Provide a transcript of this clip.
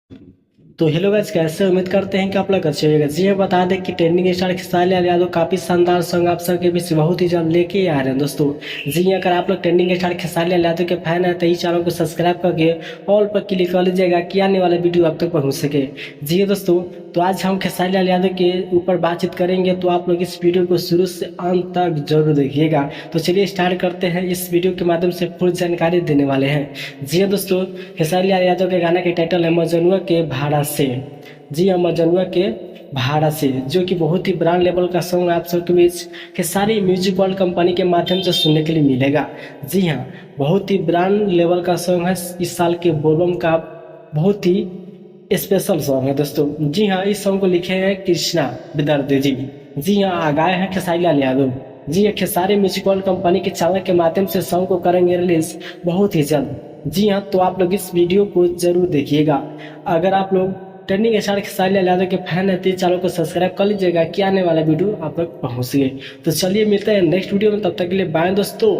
तो hello guys, कैसे उम्मीद करते हैं कि आप लोग अच्छे होंगे। जी हाँ, बता दें कि ट्रेंडिंग स्टार खेसारी लाल यादव काफी शानदार सॉन्ग आप सबके बीच बहुत ही जल्द लेके आ रहे हैं दोस्तों। जी हाँ, अगर आप लोग ट्रेंडिंग स्टार खेसारी लाल यादव के फैन हैं तो इस चैनल को सब्सक्राइब करके ऑल पर क्लिक कर लीजिएगा कि आने वाला वीडियो आप तक पहुंच सके। जी हाँ दोस्तों, तो आज हम खेसारी लाल यादव के ऊपर बातचीत करेंगे, तो आप लोग इस वीडियो को शुरू से अंत तक जरूर देखिएगा। तो चलिए स्टार्ट करते हैं, इस वीडियो के माध्यम से फुल जानकारी देने वाले हैं। जी हाँ दोस्तों, खेसारी लाल यादव के गाना के टाइटल है मजनुआ के भाड़ा से। जी हाँ, मजनुआ के भाड़ा से, जो कि बहुत ही ब्रांड लेवल का सॉन्ग आप सबके बीच खेसारी म्यूजिक वर्ल्ड कंपनी के माध्यम से सुनने के लिए मिलेगा। जी हाँ, बहुत ही ब्रांड लेवल का सॉन्ग है। इस साल के बोलबम का बहुत ही स्पेशल सॉन्ग है दोस्तों। जी हाँ, इस सॉन्ग को लिखे हैं कृष्णा विदर्दे जी। जी हाँ, गाए हैं खेसारी लाल यादव। जी हाँ, खेसारी म्यूजिक वर्ल्ड कंपनी के चैनल के माध्यम से सॉन्ग को करेंगे रिलीज बहुत ही जल्द। जी हाँ, तो आप लोग इस वीडियो को जरूर देखिएगा। अगर आप लोग ट्रेंडिंग स्टार खेसारी लाल यादव के फैन है तो चैनल को सब्सक्राइब कर लीजिएगा कि आने वाला वीडियो आप तक पहुंच गए। तो चलिए मिलते हैं नेक्स्ट वीडियो में, तब तक के लिए बाय दोस्तों।